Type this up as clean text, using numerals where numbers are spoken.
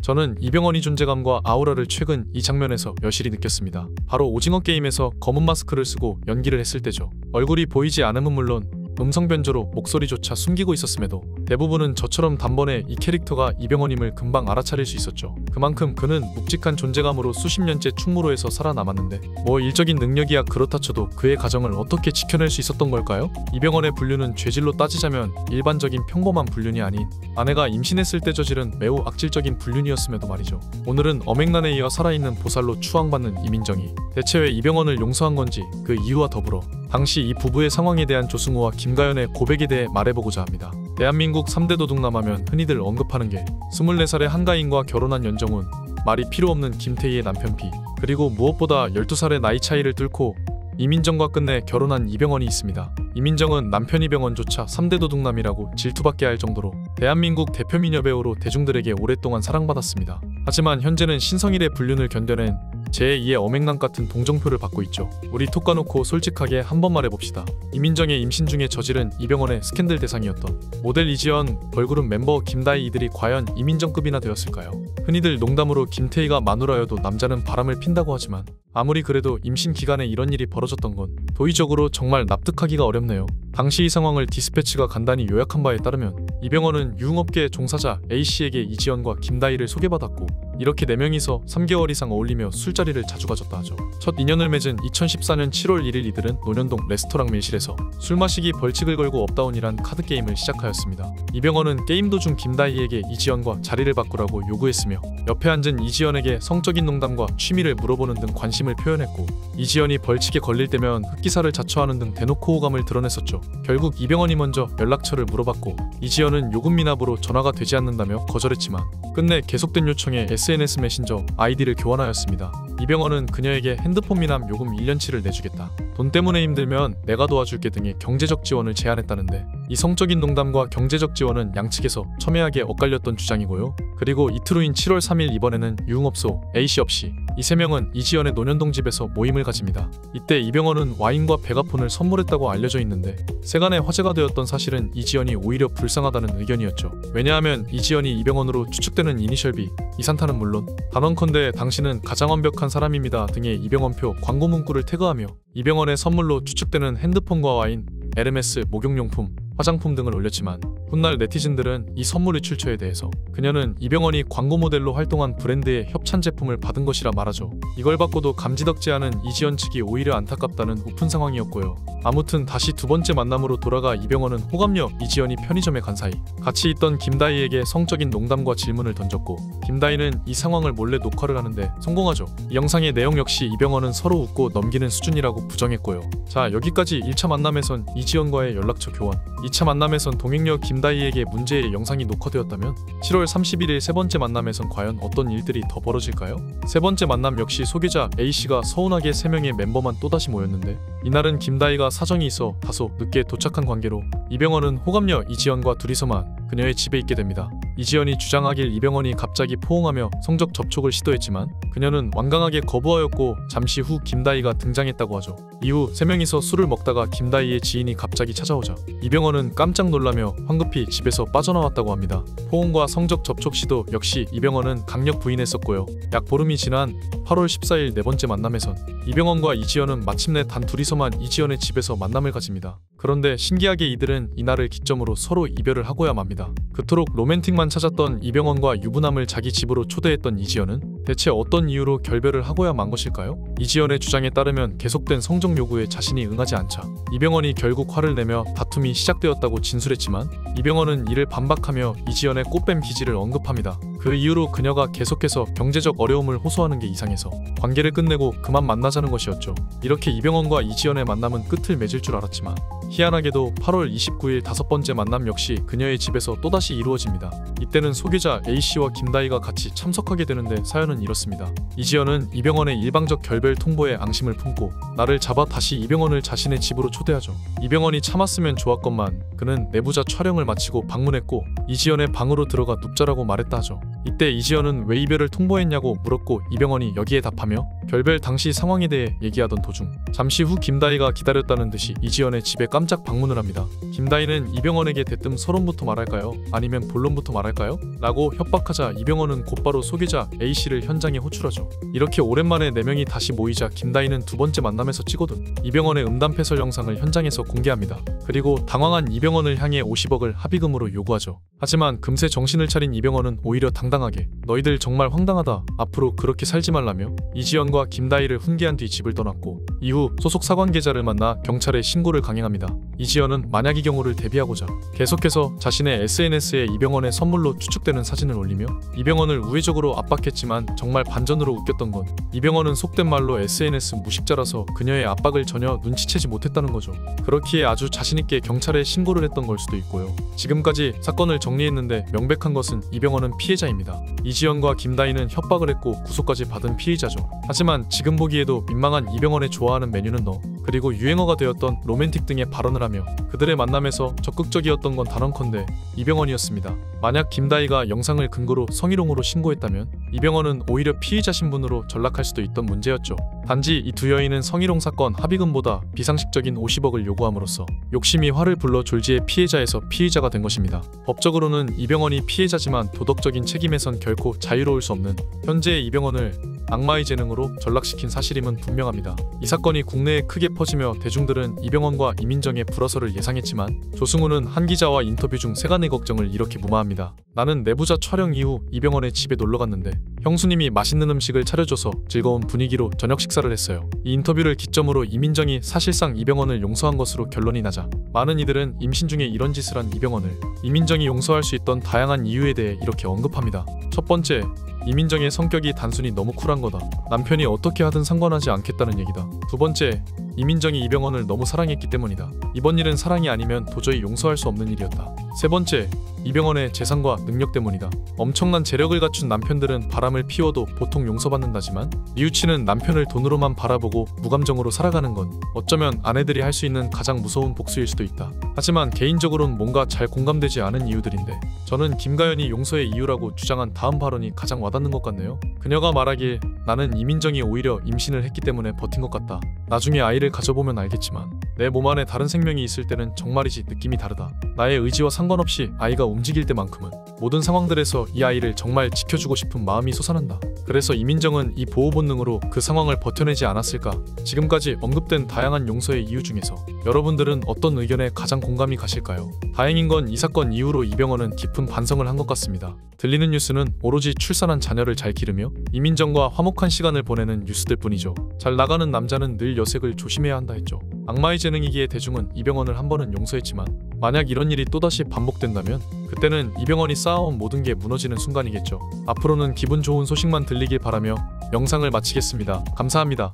저는 이병헌이 존재감과 아우라를 최근 이 장면에서 여실히 느꼈습니다. 바로 오징어 게임에서 검은 마스크를 쓰고 연기를 했을 때죠. 얼굴이 보이지 않음은 물론 음성 변조로 목소리조차 숨기고 있었음에도 대부분은 저처럼 단번에 이 캐릭터가 이병헌임을 금방 알아차릴 수 있었죠. 그만큼 그는 묵직한 존재감으로 수십 년째 충무로에서 살아남았는데 뭐 일적인 능력이야 그렇다 쳐도 그의 가정을 어떻게 지켜낼 수 있었던 걸까요? 이병헌의 분류는 죄질로 따지자면 일반적인 평범한 불륜이 아닌 아내가 임신했을 때 저지른 매우 악질적인 불륜이었음에도 말이죠. 오늘은 엄앵란에 이어 살아있는 보살로 추앙받는 이민정이 대체 왜 이병헌을 용서한 건지 그 이유와 더불어 당시 이 부부의 상황에 대한 조승우와 김가연의 고백에 대해 말해보고자 합니다. 대한민국 3대 도둑남 하면 흔히들 언급하는 게 24살의 한가인과 결혼한 연정훈, 말이 필요 없는 김태희의 남편 피, 그리고 무엇보다 12살의 나이 차이를 뚫고 이민정과 끝내 결혼한 이병헌이 있습니다. 이민정은 남편 이병헌조차 3대 도둑남이라고 질투받게 할 정도로 대한민국 대표 미녀 배우로 대중들에게 오랫동안 사랑받았습니다. 하지만 현재는 신성일의 불륜을 견뎌낸 제2의 엄앵란 같은 동정표를 받고 있죠. 우리 톡 까놓고 솔직하게 한번 말해봅시다. 이민정의 임신 중에 저지른 이병헌의 스캔들 대상이었던 모델 이지연, 걸그룹 멤버 김다희 이들이 과연 이민정급이나 되었을까요? 흔히들 농담으로 김태희가 마누라여도 남자는 바람을 핀다고 하지만 아무리 그래도 임신 기간에 이런 일이 벌어졌던 건 도의적으로 정말 납득하기가 어렵네요. 당시 이 상황을 디스패치가 간단히 요약한 바에 따르면 이병헌은 유흥업계 종사자 A씨에게 이지연과 김다희를 소개받았고 이렇게 4명이서 3개월 이상 어울리며 술자리를 자주 가졌다 하죠. 첫 인연을 맺은 2014년 7월 1일 이들은 논현동 레스토랑 밀실에서 술 마시기 벌칙을 걸고 업다운이란 카드게임을 시작하였습니다. 이병헌은 게임 도중 김다희에게 이지연과 자리를 바꾸라고 요구했으며 옆에 앉은 이지연에게 성적인 농담과 취미를 물어보는 등 관심을 표현했고 이지연이 벌칙에 걸릴 때면 흑기사를 자처하는 등 대놓고 호감을 드러냈었죠. 결국 이병헌이 먼저 연락처를 물어봤고 이지연은 요금 미납으로 전화가 되지 않는다며 거절했지만 끝내 계속된 요청에 SNS 메신저 아이디를 교환하였습니다. 이병헌은 그녀에게 핸드폰 미납 요금 1년치를 내주겠다, 돈 때문에 힘들면 내가 도와줄게 등의 경제적 지원을 제안했다는데 이 성적인 농담과 경제적 지원은 양측에서 첨예하게 엇갈렸던 주장이고요. 그리고 이틀 후인 7월 3일 이번에는 유흥업소 A씨 없이 이 3명은 이지연의 논현동 집에서 모임을 가집니다. 이때 이병헌은 와인과 베가폰을 선물했다고 알려져 있는데 세간의 화제가 되었던 사실은 이지연이 오히려 불쌍하다는 의견이었죠. 왜냐하면 이지연이 이병헌으로 추측되는 이니셜 B, 이산타는 물론 단언컨대 당신은 가장 완벽한 사람입니다 등의 이병헌표 광고 문구를 태그하며 이병헌의 선물로 추측되는 핸드폰과 와인, 에르메스 목욕용품, 화장품 등을 올렸지만 훗날 네티즌들은 이 선물의 출처에 대해서 그녀는 이병헌이 광고 모델로 활동한 브랜드의 협찬 제품을 받은 것이라 말하죠. 이걸 받고도 감지덕지 않은 이지연 측이 오히려 안타깝다는 오픈 상황이었고요. 아무튼 다시 두 번째 만남으로 돌아가 이병헌은 호감녀 이지연이 편의점에 간 사이 같이 있던 김다희에게 성적인 농담과 질문을 던졌고 김다희는 이 상황을 몰래 녹화를 하는데 성공하죠. 이 영상의 내용 역시 이병헌은 서로 웃고 넘기는 수준이라고 부정했고요. 자, 여기까지 1차 만남에선 이지연과의 연락처 교환, 2차 만남에선 동행녀 김다희에게 문제의 영상이 녹화되었다면 7월 31일 세 번째 만남에선 과연 어떤 일들이 더 벌어질까요? 세 번째 만남 역시 소개자 A씨가 서운하게 3명의 멤버만 또다시 모였는데 이날은 김다희가 사정이 있어 다소 늦게 도착한 관계로 이병헌은 호감녀 이지연과 둘이서만 그녀의 집에 있게 됩니다. 이지연이 주장하길 이병헌이 갑자기 포옹하며 성적 접촉을 시도했지만 그녀는 완강하게 거부하였고 잠시 후 김다희가 등장했다고 하죠. 이후 3명이서 술을 먹다가 김다희의 지인이 갑자기 찾아오자 이병헌은 깜짝 놀라며 황급히 집에서 빠져나왔다고 합니다. 포옹과 성적 접촉 시도 역시 이병헌은 강력 부인했었고요. 약 보름이 지난 8월 14일 네 번째 만남에선 이병헌과 이지연은 마침내 단 둘이서만 이지연의 집에서 만남을 가집니다. 그런데 신기하게 이들은 이날을 기점으로 서로 이별을 하고야 맙니다. 그토록 로맨틱만 찾았던 이병헌과 유부남을 자기 집으로 초대했던 이지연은 대체 어떤 이유로 결별을 하고야 만 것일까요? 이지연의 주장에 따르면 계속된 성적 요구에 자신이 응하지 않자 이병헌이 결국 화를 내며 다툼이 시작되었다고 진술했지만 이병헌은 이를 반박하며 이지연의 꽃뱀 기질을 언급합니다. 그 이후로 그녀가 계속해서 경제적 어려움을 호소하는 게 이상해서 관계를 끝내고 그만 만나자는 것이었죠. 이렇게 이병헌과 이지연의 만남은 끝을 맺을 줄 알았지만 희한하게도 8월 29일 다섯 번째 만남 역시 그녀의 집에서 또다시 이루어집니다. 이때는 소개자 A씨와 김다희가 같이 참석하게 되는데 사연은 이렇습니다. 이지연은 이병헌의 일방적 결별 통보에 앙심을 품고 나를 잡아 다시 이병헌을 자신의 집으로 초대하죠. 이병헌이 참았으면 좋았건만 그는 내부자 촬영을 마치고 방문했고 이지연의 방으로 들어가 눕자라고 말했다 하죠. 이때 이지연은 왜 이별을 통보했냐고 물었고 이병헌이 여기에 답하며 별별 당시 상황에 대해 얘기하던 도중 잠시 후 김다희가 기다렸다는 듯이 이지연의 집에 깜짝 방문을 합니다. 김다희는 이병헌에게 대뜸 서론부터 말할까요? 아니면 본론부터 말할까요? 라고 협박하자 이병헌은 곧바로 소개자 A씨를 현장에 호출하죠. 이렇게 오랜만에 4명이 다시 모이자 김다희는 두 번째 만남에서 찍어둔 이병헌의 음담 패설 영상을 현장에서 공개합니다. 그리고 당황한 이병헌을 향해 50억을 합의금으로 요구하죠. 하지만 금세 정신을 차린 이병헌은 오히려 당당하게 너희들 정말 황당하다. 앞으로 그렇게 살지 말라며 이지연과 김다희를 훈계한 뒤 집을 떠났고 이후 소속 사관계자를 만나 경찰에 신고를 강행합니다. 이지연은 만약 이 경우를 대비하고자 계속해서 자신의 SNS에 이병헌의 선물로 추측되는 사진을 올리며 이병헌을 우회적으로 압박했지만 정말 반전으로 웃겼던 건 이병헌은 속된 말로 SNS 무식자라서 그녀의 압박을 전혀 눈치채지 못했다는 거죠. 그렇기에 아주 자신있게 경찰에 신고를 했던 걸 수도 있고요. 지금까지 사건을 정리했는데 명백한 것은 이병헌은 피해자입니다. 이지연과 김다희는 협박을 했고 구속까지 받은 피의자죠. 하지만 지금 보기에도 민망한 이병헌의 좋아하는 메뉴는 너 그리고 유행어가 되었던 로맨틱 등의 발언을 하며 그들의 만남에서 적극적이었던 건 단언컨대 이병헌이었습니다. 만약 김다희가 영상을 근거로 성희롱으로 신고했다면 이병헌은 오히려 피의자 신분으로 전락할 수도 있던 문제였죠. 단지 이 두 여인은 성희롱 사건 합의금보다 비상식적인 50억을 요구함으로써 욕심이 화를 불러 졸지에 피해자에서 피의자가 된 것입니다. 법적으로는 이병헌이 피해자지만 도덕적인 책임에선 결코 자유로울 수 없는 현재의 이병헌을 악마의 재능으로 전락시킨 사실임은 분명합니다. 이 사건이 국내에 크게 퍼지며 대중들은 이병헌과 이민정의 불화설을 예상했지만 조승우는 한 기자와 인터뷰 중 세간의 걱정을 이렇게 무마합니다. 나는 내부자 촬영 이후 이병헌의 집에 놀러갔는데 형수님이 맛있는 음식을 차려줘서 즐거운 분위기로 저녁 식사를 했어요. 이 인터뷰를 기점으로 이민정이 사실상 이병헌을 용서한 것으로 결론이 나자 많은 이들은 임신 중에 이런 짓을 한 이병헌을 이민정이 용서할 수 있던 다양한 이유에 대해 이렇게 언급합니다. 첫 번째, 이민정의 성격이 단순히 너무 쿨한 거다. 남편이 어떻게 하든 상관하지 않겠다는 얘기다. 두 번째, 이민정이 이병헌을 너무 사랑했기 때문이다. 이번 일은 사랑이 아니면 도저히 용서할 수 없는 일이었다. 세 번째, 이병헌의 재산과 능력 때문이다. 엄청난 재력을 갖춘 남편들은 바람을 피워도 보통 용서받는다지만 뉘우치는 남편을 돈으로만 바라보고 무감정으로 살아가는 건 어쩌면 아내들이 할 수 있는 가장 무서운 복수일 수도 있다. 하지만 개인적으로는 뭔가 잘 공감되지 않은 이유들인데 저는 김가연이 용서의 이유라고 주장한 다음 발언이 가장 와닿는 것 같네요. 그녀가 말하길 나는 이민정이 오히려 임신을 했기 때문에 버틴 것 같다. 나중에 아이를 가져보면 알겠지만 내 몸 안에 다른 생명이 있을 때는 정말이지 느낌이 다르다. 나의 의지와 상관없이 아이가 움직일 때만큼은 모든 상황들에서 이 아이를 정말 지켜주고 싶은 마음이 솟아난다. 그래서 이민정은 이 보호 본능으로 그 상황을 버텨내지 않았을까? 지금까지 언급된 다양한 용서의 이유 중에서 여러분들은 어떤 의견에 가장 공감이 가실까요? 다행인 건 이 사건 이후로 이병헌은 깊은 반성을 한 것 같습니다. 들리는 뉴스는 오로지 출산한 자녀를 잘 기르며 이민정과 화목한 시간을 보내는 뉴스들 뿐이죠. 잘 나가는 남자는 늘 여색을 조심해야 한다 했죠. 악마의 재능이기에 대중은 이병헌을 한 번은 용서했지만 만약 이런 일이 또다시 반복된다면 그때는 이병헌이 쌓아온 모든 게 무너지는 순간이겠죠. 앞으로는 기분 좋은 소식만 들리길 바라며 영상을 마치겠습니다. 감사합니다.